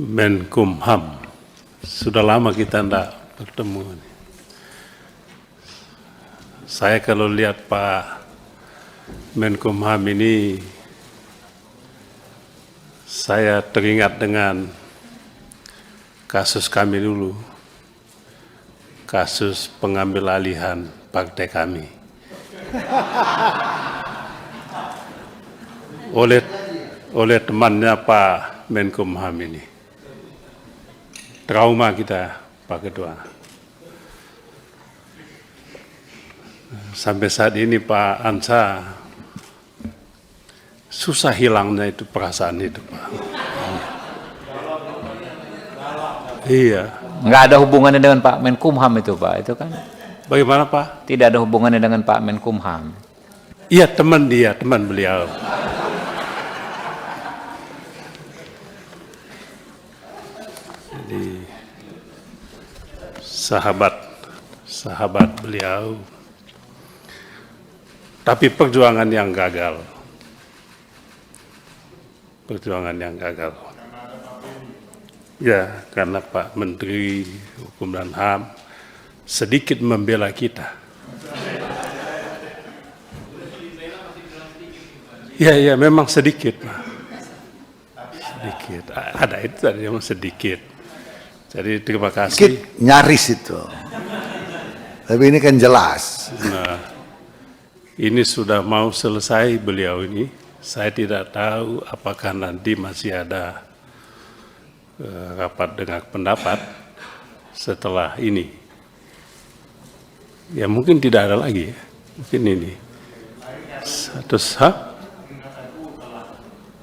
Menkumham. Sudah lama kita tidak bertemu. Saya kalau lihat Pak Menkumham ini, saya teringat dengan kasus kami dulu, kasus pengambil alihan partai kami. Oleh temannya Pak Menkumham ini. Trauma kita, Pak Ketua. Sampai saat ini Pak Ansa, susah hilangnya itu perasaan itu, Pak. Iya. Nggak ada hubungannya dengan Pak Menkumham itu, Pak. Itu kan. Bagaimana, Pak? Tidak ada hubungannya dengan Pak Menkumham. Iya, teman beliau. Jadi sahabat beliau. Tapi perjuangan yang gagal. Ya, karena Pak Menteri Hukum dan HAM sedikit membela kita. Ya, memang sedikit, Pak. Sedikit. Ada itu tadi memang sedikit. Jadi terima kasih. Sedikit, nyaris itu. Tapi ini kan jelas. Nah, ini sudah mau selesai beliau ini. Saya tidak tahu apakah nanti masih ada rapat dengar pendapat setelah ini. Ya mungkin tidak ada lagi ya. Mungkin ini. Terus,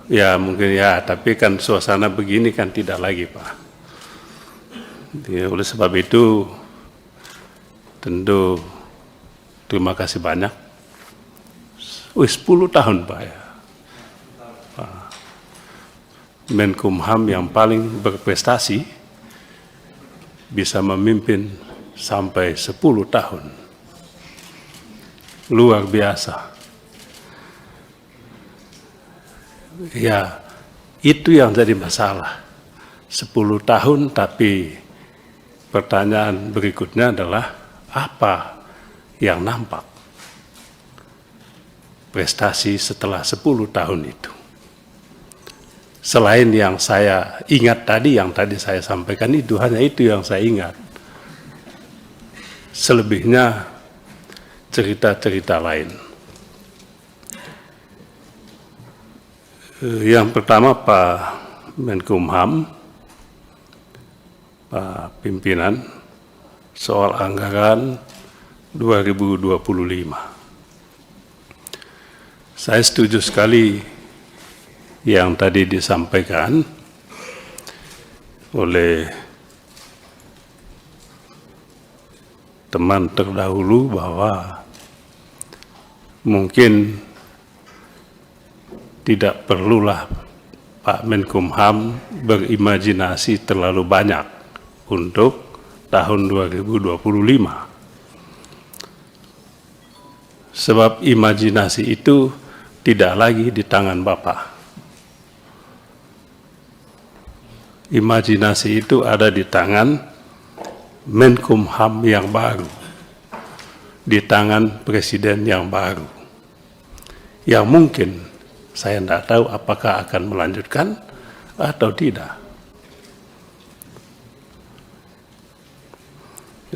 ya mungkin ya, tapi kan suasana begini kan tidak lagi, Pak. Ya, oleh sebab itu tentu terima kasih banyak. 10 tahun, Pak ya. Menkumham yang paling berprestasi bisa memimpin sampai 10 tahun. Luar biasa. Ya, itu yang jadi masalah. 10 tahun, tapi pertanyaan berikutnya adalah apa yang nampak prestasi setelah 10 tahun itu. Selain yang saya ingat tadi, yang tadi saya sampaikan itu, hanya itu yang saya ingat. Selebihnya cerita-cerita lain. Yang pertama Pak Menkumham, Pak Pimpinan, soal anggaran 2025. Saya setuju sekali yang tadi disampaikan oleh teman terdahulu bahwa mungkin tidak perlulah Pak Menkumham berimajinasi terlalu banyak untuk tahun 2025. Sebab imajinasi itu tidak lagi di tangan Bapak. Imajinasi itu ada di tangan Menkumham yang baru, di tangan Presiden yang baru, yang mungkin saya tidak tahu apakah akan melanjutkan atau tidak.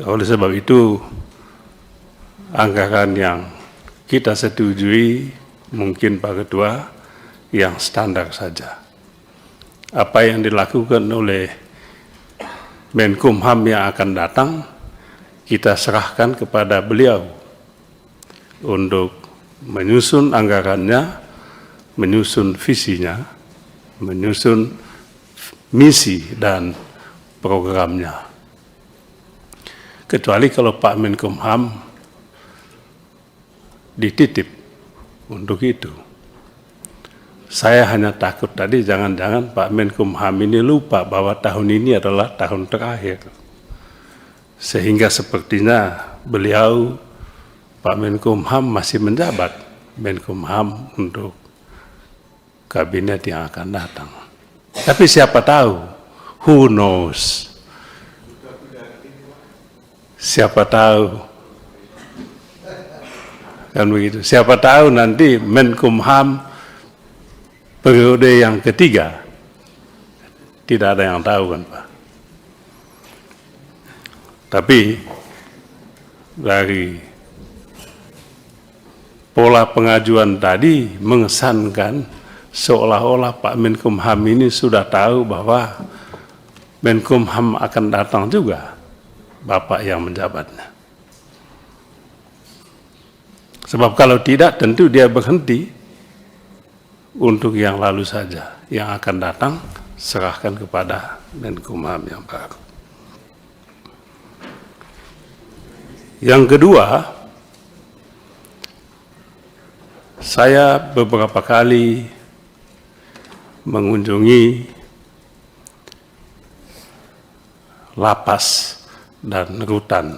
Oleh sebab itu, anggaran yang kita setujui mungkin Pak Ketua yang standar saja. Apa yang dilakukan oleh Menkumham yang akan datang, kita serahkan kepada beliau untuk menyusun anggarannya, menyusun visinya, menyusun misi dan programnya. Kecuali kalau Pak Menkumham dititip untuk itu. Saya hanya takut tadi jangan-jangan Pak Menkumham ini lupa bahwa tahun ini adalah tahun terakhir. Sehingga sepertinya beliau, Pak Menkumham masih menjabat Menkumham untuk kabinet yang akan datang. Tapi siapa tahu Who knows? Siapa tahu. Kan begitu. Siapa tahu nanti Menkumham periode yang ketiga. Tidak ada yang tahu kan Pak. Tapi dari pola pengajuan tadi mengesankan seolah-olah Pak Menkumham ini sudah tahu bahwa Menkumham akan datang juga Bapak yang menjabatnya. Sebab kalau tidak tentu dia berhenti untuk yang lalu saja. Yang akan datang serahkan kepada Menkumham yang baru. Yang kedua, saya beberapa kali mengunjungi lapas dan rutan.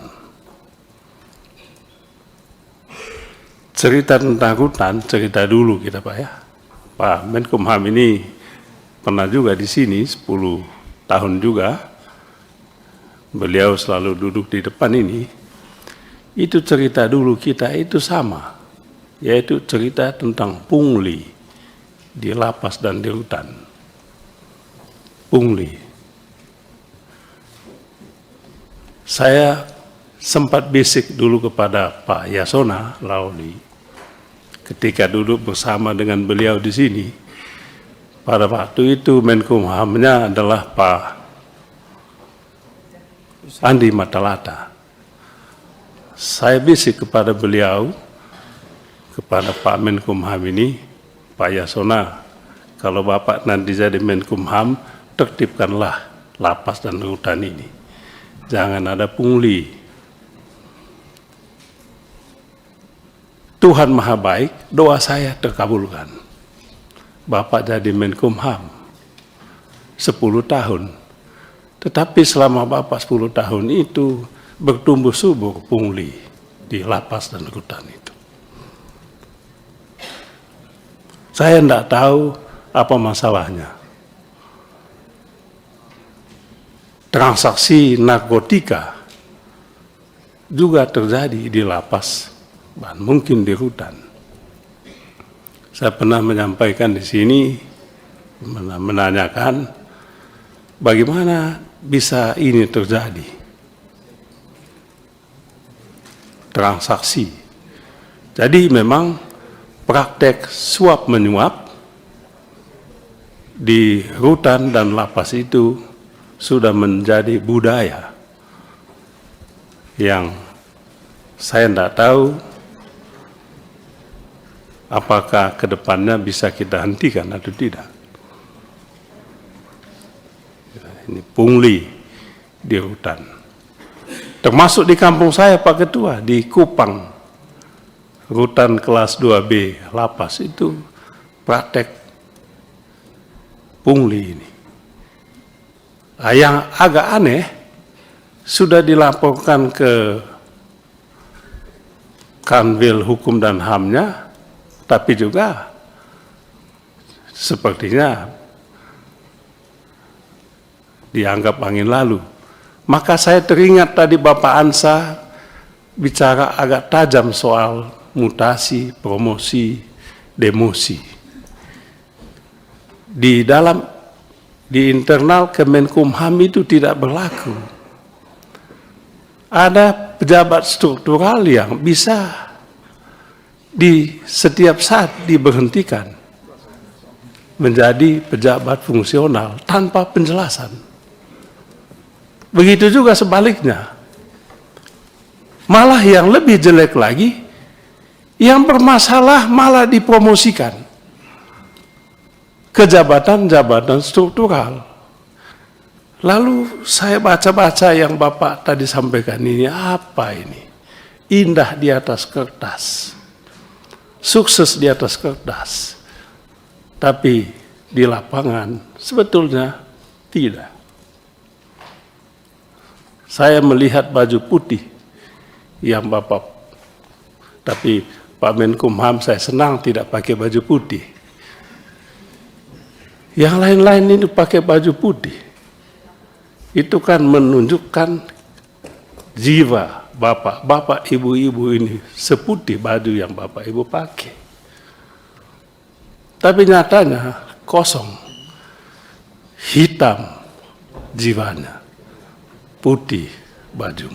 Cerita tentang rutan, cerita dulu kita Pak ya. Pak Menkumham ini pernah juga di sini 10 tahun juga. Beliau selalu duduk di depan ini. Itu cerita dulu kita itu sama. Yaitu cerita tentang pungli di lapas dan di rutan. Pungli. Saya sempat bisik dulu kepada Pak Yasona Lauli ketika duduk bersama dengan beliau di sini. Pada waktu itu Menkumhamnya adalah Pak Andi Matalata. Saya bisik kepada beliau, kepada Pak Menkumham ini, Pak Yasona, kalau Bapak nanti jadi Menkumham, tertibkanlah lapas dan rutan ini. Jangan ada pungli. Tuhan Maha Baik, doa saya terkabulkan. Bapak jadi Menkumham 10 tahun. Tetapi selama Bapak 10 tahun itu bertumbuh subur pungli di lapas dan rutan itu. Saya tidak tahu apa masalahnya. Transaksi narkotika juga terjadi di lapas dan mungkin di rutan. Saya pernah menyampaikan di sini, menanyakan bagaimana bisa ini terjadi. Transaksi. Jadi memang praktek suap menyuap di rutan dan lapas itu sudah menjadi budaya yang saya tidak tahu apakah ke depannya bisa kita hentikan atau tidak. Ini pungli di rutan. Termasuk di kampung saya Pak Ketua, di Kupang, rutan kelas 2B, lapas itu praktek pungli ini. Yang agak aneh, sudah dilaporkan ke Kanwil Hukum dan HAM-nya, tapi juga sepertinya dianggap angin lalu. Maka saya teringat tadi Bapak Ansa bicara agak tajam soal mutasi, promosi, demosi. Di internal Kemenkumham itu tidak berlaku. Ada pejabat struktural yang bisa di setiap saat diberhentikan menjadi pejabat fungsional tanpa penjelasan. Begitu juga sebaliknya. Malah yang lebih jelek lagi, yang bermasalah malah dipromosikan ke jabatan-jabatan struktural. Lalu saya baca-baca yang Bapak tadi sampaikan ini, apa ini? Indah di atas kertas, sukses di atas kertas, tapi di lapangan sebetulnya tidak. Saya melihat baju putih yang Bapak, tapi Pak Menkumham saya senang tidak pakai baju putih. Yang lain-lain itu pakai baju putih. itu kan menunjukkan jiwa bapak ibu-ibu ini seputih baju yang bapak ibu pakai. Tapi nyatanya kosong, hitam jiwanya, putih baju.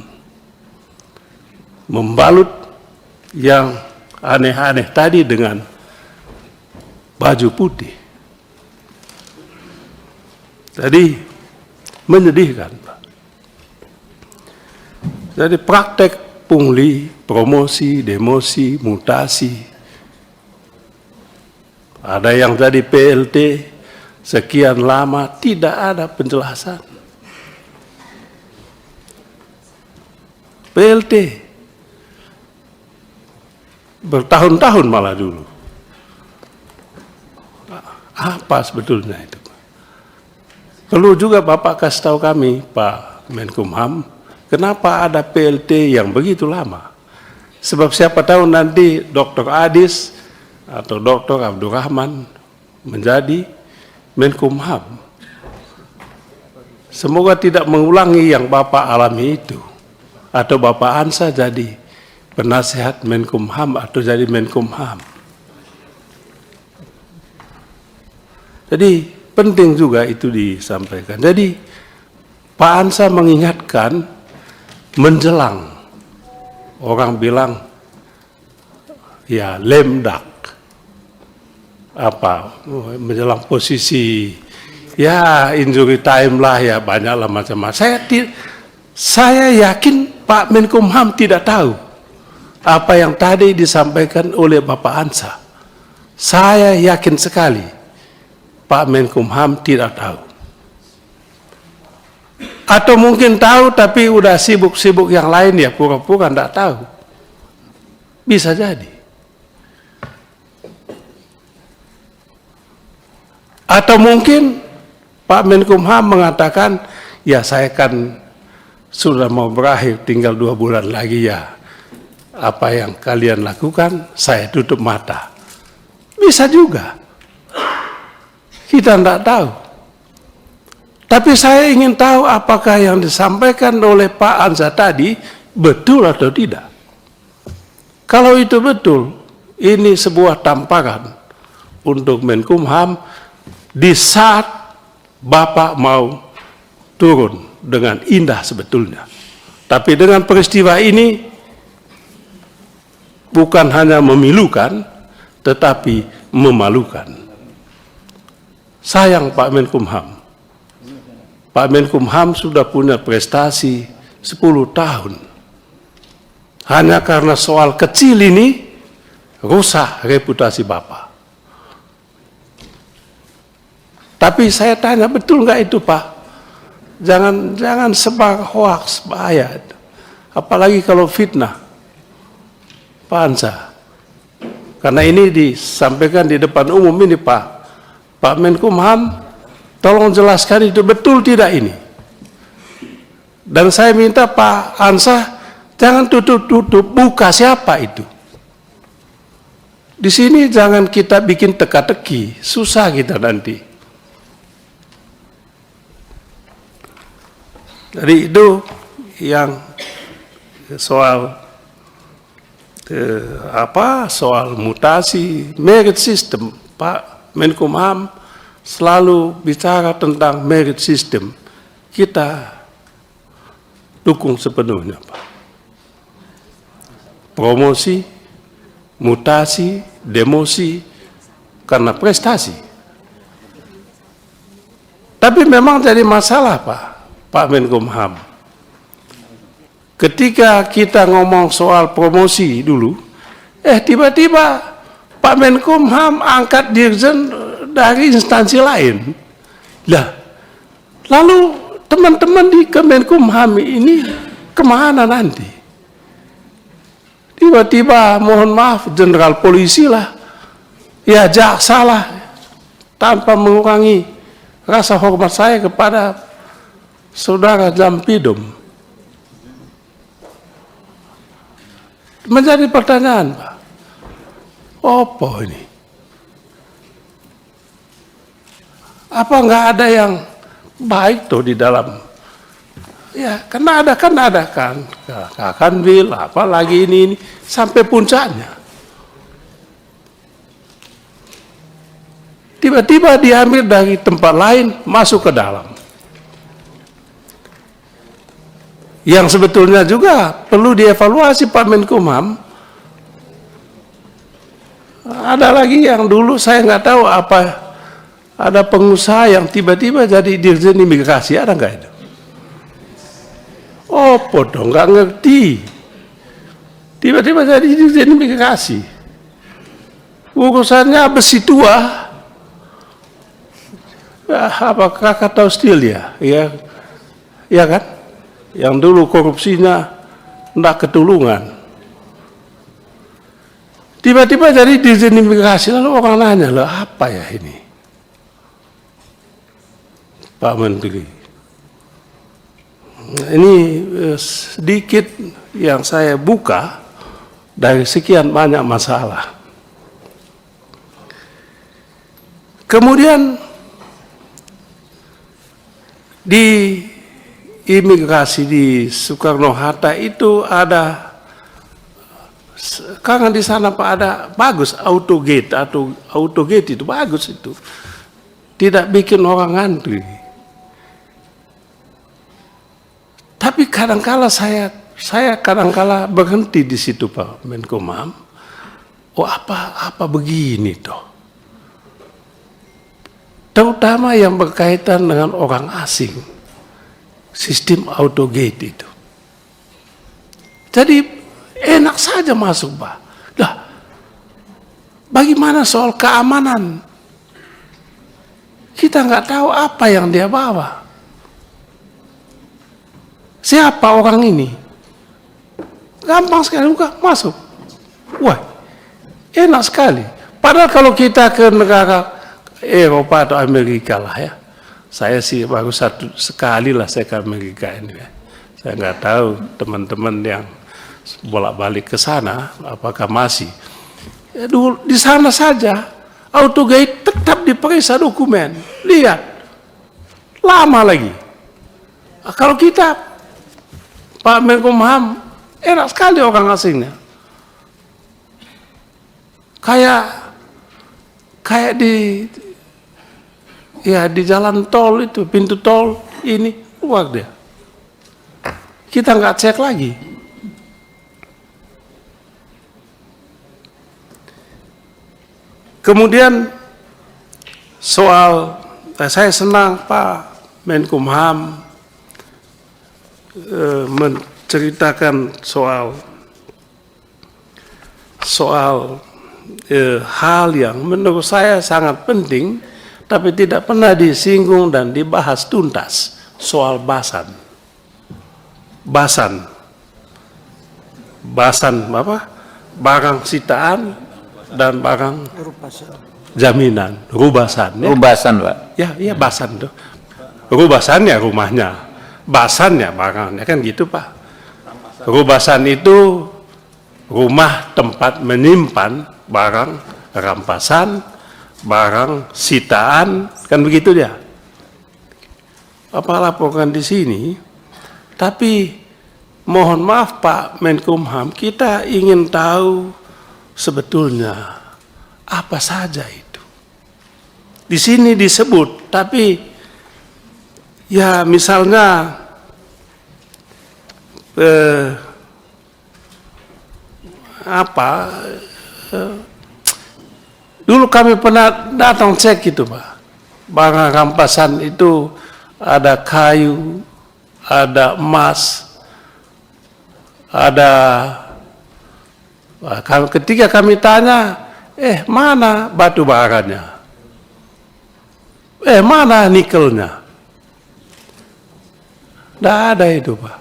Membalut yang aneh-aneh tadi dengan baju putih. Jadi menyedihkan, Pak. Jadi praktek pungli, promosi, demosi, mutasi. Ada yang jadi PLT sekian lama tidak ada penjelasan. PLT bertahun-tahun malah dulu. Apa sebetulnya itu? Perlu juga Bapak kasih tahu kami, Pak Menkumham, kenapa ada PLT yang begitu lama? Sebab siapa tahu nanti Dr. Adis atau Dr. Abdurrahman menjadi Menkumham. Semoga tidak mengulangi yang Bapak alami itu. Atau Bapak Ansa jadi penasihat Menkumham atau jadi Menkumham. Jadi penting juga itu disampaikan. Jadi Pak Ansa mengingatkan menjelang, orang bilang ya lemdak, apa menjelang posisi ya injury time lah ya, banyaklah macam-macam. Saya yakin Pak Menkumham tidak tahu apa yang tadi disampaikan oleh Bapak Ansa. Saya yakin sekali Pak Menkumham tidak tahu. Atau mungkin tahu tapi udah sibuk-sibuk yang lain ya, pura-pura tidak tahu. Bisa jadi. Atau mungkin Pak Menkumham mengatakan, ya saya kan sudah mau berakhir, tinggal 2 bulan lagi ya. Apa yang kalian lakukan, saya tutup mata. Bisa juga. Kita tidak tahu. Tapi saya ingin tahu apakah yang disampaikan oleh Pak Ansa tadi betul atau tidak. Kalau itu betul, ini sebuah tamparan untuk Menkumham di saat Bapak mau turun dengan indah sebetulnya. Tapi dengan peristiwa ini bukan hanya memilukan, tetapi memalukan. Sayang Pak Menkumham. Pak Menkumham sudah punya prestasi 10 tahun. Hanya karena soal kecil ini rusak reputasi Bapak. Tapi saya tanya, betul nggak itu Pak? Jangan sebar hoaks, bahaya. Apalagi kalau fitnah. Pak Ansa. Karena ini disampaikan di depan umum ini Pak Menkumham, tolong jelaskan itu betul tidak ini. Dan saya minta Pak Ansa jangan tutup-tutup, buka siapa itu. Di sini jangan kita bikin teka-teki, susah kita nanti. Jadi itu yang soal soal mutasi, merit system. Pak Menkumham selalu bicara tentang merit system. Kita dukung sepenuhnya, Pak. Promosi, mutasi, demosi, karena prestasi. Tapi memang jadi masalah, Pak Menkumham. Ketika kita ngomong soal promosi dulu, tiba-tiba Pak Menkumham angkat dirjen dari instansi lain. Lah, lalu teman-teman di Kemenkumham ini kemana nanti? Tiba-tiba mohon maaf jenderal polisi lah, ya jaksa lah, tanpa mengurangi rasa hormat saya kepada saudara Jampidum. Menjadi pertanyaan, Pak, apa ini? Apa nggak ada yang baik tuh di dalam Ya, karena ada kan Kanwil, apa lagi ini sampai puncaknya. Tiba-tiba diambil dari tempat lain masuk ke dalam. Yang sebetulnya juga perlu dievaluasi Pak Menkumham. Ada lagi yang dulu saya nggak tahu apa, ada pengusaha yang tiba-tiba jadi dirjen imigrasi, ada nggak itu? Oh, podo nggak ngerti. Tiba-tiba jadi dirjen imigrasi. Urusannya besi tua. Apa Krakatau Steel ya? Ya kan? Yang dulu korupsinya nggak ketulungan. Tiba-tiba jadi dirjen imigrasi, lalu orang nanya, loh apa ya ini? Pak Menteri. Ini sedikit yang saya buka dari sekian banyak masalah. Kemudian di imigrasi di Soekarno-Hatta itu ada, karena di sana Pak ada bagus autogate atau autogate itu bagus itu, tidak bikin orang ngantri. Tapi kadangkala saya kadangkala berhenti di situ Pak Menkumham. Oh apa begini toh? Terutama yang berkaitan dengan orang asing, sistem autogate itu. Jadi enak saja masuk Pak. Lah, bagaimana soal keamanan? Kita nggak tahu apa yang dia bawa. Siapa orang ini? Gampang sekali buka, masuk. Wah, enak sekali. Padahal kalau kita ke negara Eropa atau Amerika lah ya. Saya sih baru sekali lah saya ke Amerika ini ya. Saya nggak tahu teman-teman yang bolak-balik ke sana apakah masih. Ya, dulu di sana saja autogate tetap diperiksa dokumen. Lihat, lama lagi. Nah, kalau kita Pak Menkumham enak sekali orang asingnya. Kayak di jalan tol itu, pintu tol ini luar dia. Kita nggak cek lagi. Kemudian soal, saya senang Pak Menkumham menceritakan soal hal yang menurut saya sangat penting, tapi tidak pernah disinggung dan dibahas tuntas, soal basan apa? Barang sitaan dan barang jaminan, rubasan. Ya? Rubasan, Pak. Ya basan tuh. Rubasannya rumahnya. Basannya barangnya kan gitu Pak. Rubasan itu rumah tempat menyimpan barang rampasan, barang sitaan, kan begitu dia. Apa laporkan di sini? Tapi mohon maaf Pak Menkumham, kita ingin tahu sebetulnya apa saja itu. Di sini disebut, tapi ya misalnya dulu kami pernah datang cek itu Pak, barang rampasan itu ada kayu, ada emas, ada ketika kami tanya, mana batu baranya, mana nikelnya. Tidak ada itu Pak.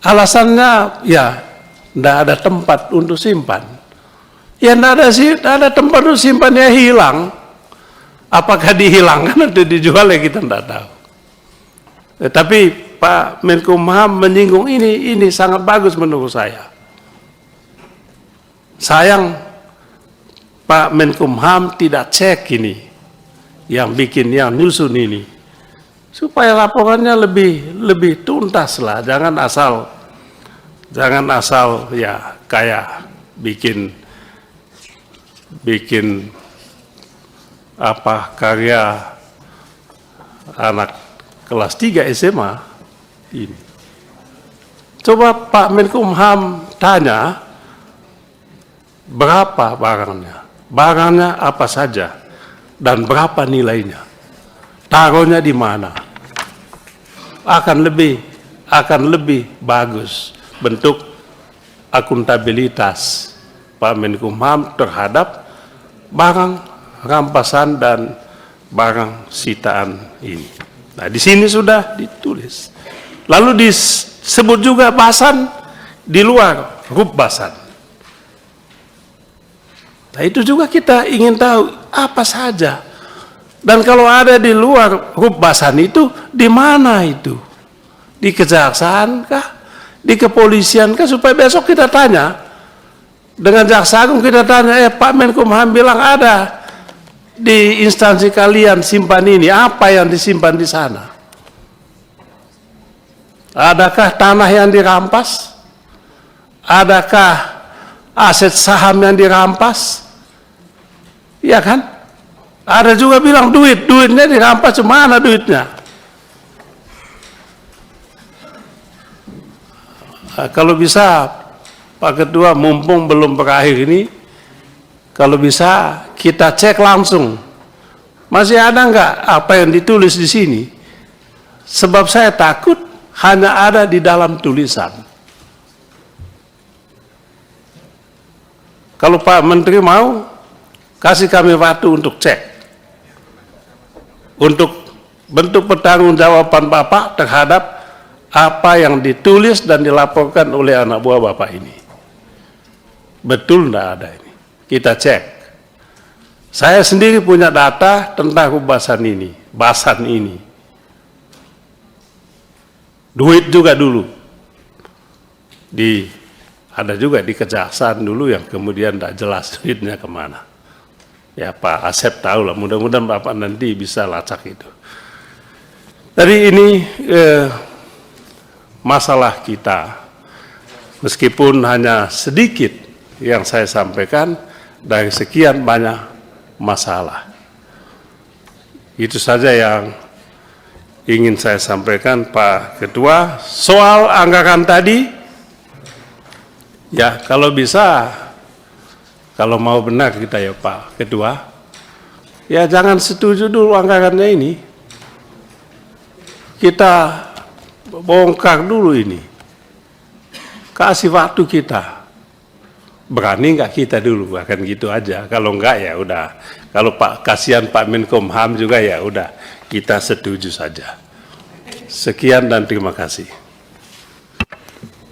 Alasannya ya tidak ada tempat untuk simpan. Ya tidak ada tempat untuk simpan, ya hilang. Apakah dihilangkan atau dijual ya kita tidak tahu. Tapi Pak Menkumham menyinggung ini sangat bagus menurut saya. Sayang Pak Menkumham tidak cek ini, yang nyusun ini. supaya laporannya lebih tuntas lah, jangan asal ya kayak bikin apa karya anak kelas 3 SMA ini. Coba Pak Menkumham tanya berapa barangnya apa saja, dan berapa nilainya, taruhnya di mana, akan lebih bagus bentuk akuntabilitas Pak Menkumham terhadap barang rampasan dan barang sitaan ini. Nah, di sini sudah ditulis. Lalu disebut juga basan di luar huruf basan. Nah, itu juga kita ingin tahu apa saja. Dan kalau ada di luar huruf basan itu, di mana itu? Di kejaksaan kah? Di kepolisian kah? Supaya besok kita tanya. Dengan jaksa agung kita tanya, Pak Menkumham bilang ada di instansi kalian simpan ini, apa yang disimpan di sana? Adakah tanah yang dirampas? Adakah aset saham yang dirampas? Iya kan? Ada juga bilang duitnya dirampas, mana duitnya? Kalau bisa Pak Ketua, mumpung belum berakhir ini, kalau bisa kita cek langsung, masih ada nggak apa yang ditulis di sini? Sebab saya takut hanya ada di dalam tulisan. Kalau Pak Menteri mau, kasih kami waktu untuk cek, untuk bentuk pertanggungjawaban Bapak terhadap apa yang ditulis dan dilaporkan oleh anak buah Bapak ini. Betul enggak ada ini? Kita cek. Saya sendiri punya data tentang basan ini. Duit juga dulu. Ada juga di kejaksaan dulu yang kemudian tidak jelas duitnya kemana. Ya Pak Asep tahu lah, mudah-mudahan Bapak nanti bisa lacak itu. Jadi ini masalah kita, meskipun hanya sedikit yang saya sampaikan dari sekian banyak masalah. Itu saja yang ingin saya sampaikan Pak Ketua. Soal anggaran tadi, ya kalau bisa, kalau mau benar kita ya Pak Ketua, ya jangan setuju dulu anggarannya ini. Kita bongkar dulu ini. Kasih waktu kita. Berani nggak kita dulu, akan gitu aja. Kalau enggak ya udah. Kalau kasihan Pak Menkumham juga ya udah, kita setuju saja. Sekian dan terima kasih.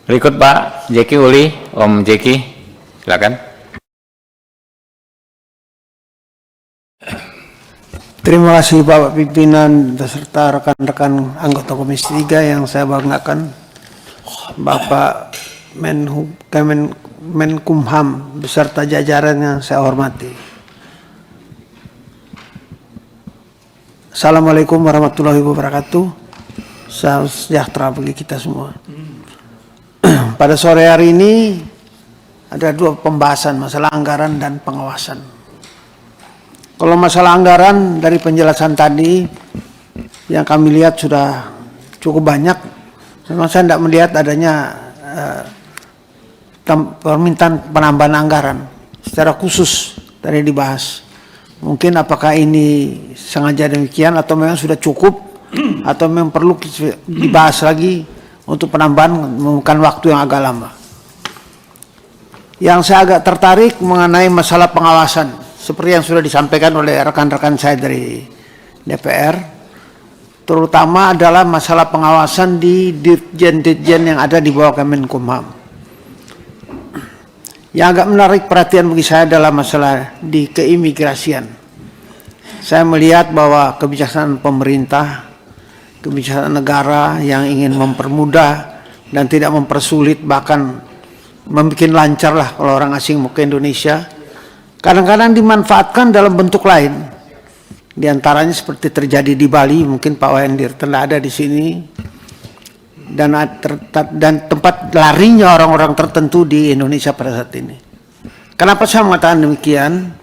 Berikut Pak Jeki Uli, Om Jeki, silakan. Terima kasih Bapak Pimpinan beserta rekan-rekan anggota Komisi 3 yang saya banggakan. Bapak Menkumham beserta jajaran yang saya hormati. Assalamualaikum warahmatullahi wabarakatuh. Salam sejahtera bagi kita semua. Pada sore hari ini ada dua pembahasan, masalah anggaran dan pengawasan. Kalau masalah anggaran dari penjelasan tadi yang kami lihat sudah cukup banyak. Memang saya tidak melihat adanya permintaan penambahan anggaran secara khusus tadi dibahas. Mungkin apakah ini sengaja demikian atau memang sudah cukup atau memang perlu dibahas lagi untuk penambahan memakan waktu yang agak lama. Yang saya agak tertarik mengenai masalah pengawasan. Seperti yang sudah disampaikan oleh rekan-rekan saya dari DPR, terutama adalah masalah pengawasan di dirjen-dirjen yang ada di bawah Kemenkumham. Yang agak menarik perhatian bagi saya adalah masalah di keimigrasian. Saya melihat bahwa kebijaksanaan pemerintah, kebijaksanaan negara yang ingin mempermudah dan tidak mempersulit, bahkan membuat lancar lah kalau orang asing mau ke Indonesia, kadang-kadang dimanfaatkan dalam bentuk lain. Di antaranya seperti terjadi di Bali, mungkin Pak Wayan telah ada di sini, dan tempat larinya orang-orang tertentu di Indonesia pada saat ini. Kenapa saya mengatakan demikian?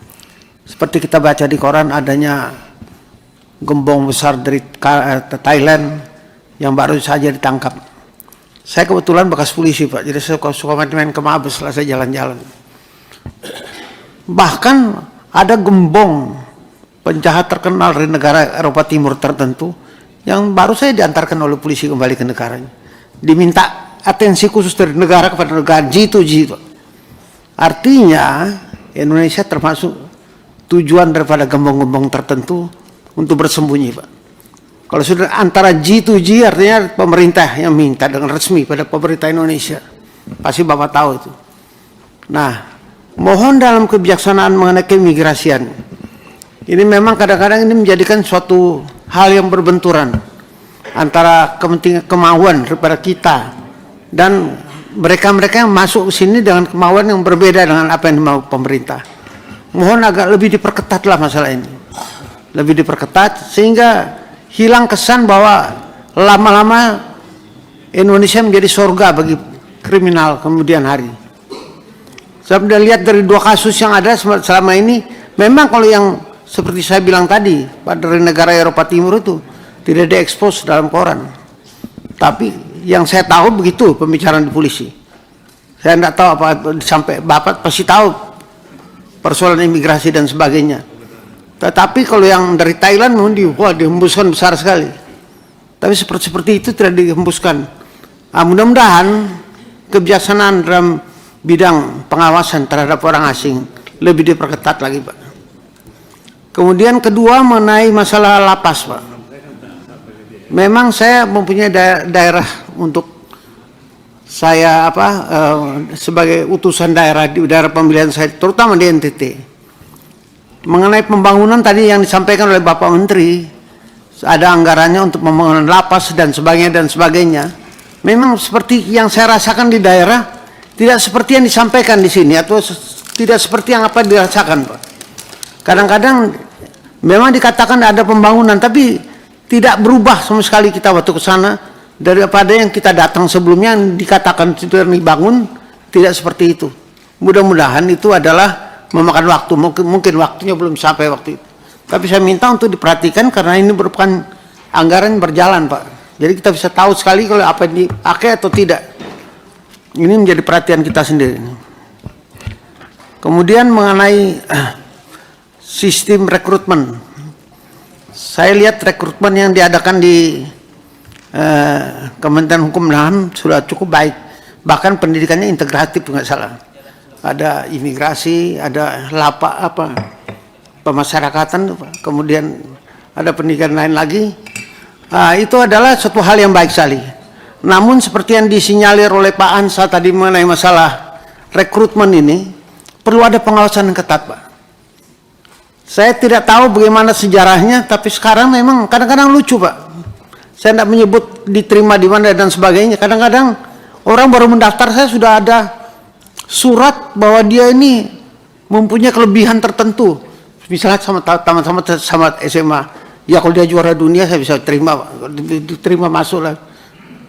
Seperti kita baca di koran, adanya gembong besar dari Thailand yang baru saja ditangkap. Saya kebetulan bekas polisi, Pak, jadi saya suka main ke Mabes setelah saya jalan-jalan. Bahkan ada gembong penjahat terkenal dari negara Eropa Timur tertentu yang baru saya diantarkan oleh polisi kembali ke negaranya. Diminta atensi khusus dari negara kepada negara G2G. Artinya Indonesia termasuk tujuan daripada gembong-gembong tertentu untuk bersembunyi, Pak. Kalau sudah antara G2G artinya pemerintah yang minta dengan resmi pada pemerintah Indonesia. Pasti Bapak tahu itu. Nah, mohon dalam kebijaksanaan mengenai keimigrasian. Ini memang kadang-kadang ini menjadikan suatu hal yang berbenturan antara kepentingan kemauan daripada kita dan mereka-mereka yang masuk ke sini dengan kemauan yang berbeda dengan apa yang dimau pemerintah. Mohon agak lebih diperketatlah masalah ini. Lebih diperketat sehingga hilang kesan bahwa lama-lama Indonesia menjadi surga bagi kriminal kemudian hari. Saya sudah lihat dari 2 kasus yang ada selama ini, memang kalau yang seperti saya bilang tadi, dari negara Eropa Timur itu tidak diekspos dalam koran. Tapi yang saya tahu begitu pembicaraan di polisi. Saya tidak tahu apa sampai Bapak pasti tahu persoalan imigrasi dan sebagainya. Tetapi kalau yang dari Thailand dihembuskan besar sekali. Tapi seperti itu tidak dihembuskan. Mudah-mudahan kebijaksanaan dalam bidang pengawasan terhadap orang asing lebih diperketat lagi, Pak. Kemudian kedua mengenai masalah lapas, Pak. Memang saya mempunyai daerah untuk saya sebagai utusan daerah di daerah pemilihan saya, terutama di NTT. Mengenai pembangunan tadi yang disampaikan oleh Bapak Menteri, ada anggarannya untuk pembangunan lapas dan sebagainya. Memang seperti yang saya rasakan di daerah, tidak seperti yang disampaikan di sini atau tidak seperti yang apa dirasakan, Pak. Kadang-kadang memang dikatakan ada pembangunan, tapi tidak berubah sama sekali kita waktu ke sana daripada yang kita datang sebelumnya yang dikatakan sudah dibangun, tidak seperti itu. Mudah-mudahan itu adalah memakan waktu, mungkin waktunya belum sampai waktu itu. Tapi saya minta untuk diperhatikan karena ini merupakan anggaran berjalan, Pak. Jadi kita bisa tahu sekali kalau apa yang dipakai atau tidak. Ini menjadi perhatian kita sendiri. Kemudian mengenai sistem rekrutmen, saya lihat rekrutmen yang diadakan di Kementerian Hukum dan HAM sudah cukup baik, bahkan pendidikannya integratif nggak salah. Ada imigrasi, ada pemasyarakatan, kemudian ada pendidikan lain lagi. Itu adalah suatu hal yang baik sekali. Namun seperti yang disinyalir oleh Pak Ansa tadi mengenai masalah rekrutmen ini, perlu ada pengawasan yang ketat, Pak. Saya tidak tahu bagaimana sejarahnya, tapi sekarang memang kadang-kadang lucu, Pak. Saya tidak menyebut diterima di mana dan sebagainya. Kadang-kadang orang baru mendaftar, saya sudah ada surat bahwa dia ini mempunyai kelebihan tertentu. Misalnya sama SMA, ya kalau dia juara dunia saya bisa diterima masuk lah.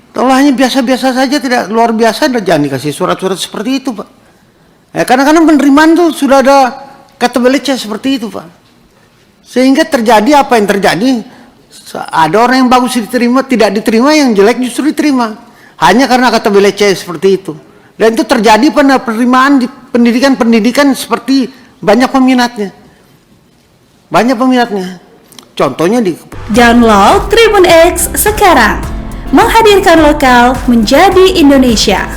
Kalau hanya biasa-biasa saja, tidak luar biasa, jangan dikasih surat-surat seperti itu, Pak. Kadang-kadang penerimaan itu sudah ada kata beleceh seperti itu, Pak. Sehingga terjadi apa yang terjadi, ada orang yang bagus diterima, tidak diterima, yang jelek justru diterima. Hanya karena kata beleceh seperti itu. Dan itu terjadi pada penerimaan di pendidikan-pendidikan seperti banyak peminatnya. Banyak peminatnya. Contohnya di... Download Tribun X sekarang. Menghadirkan lokal menjadi Indonesia.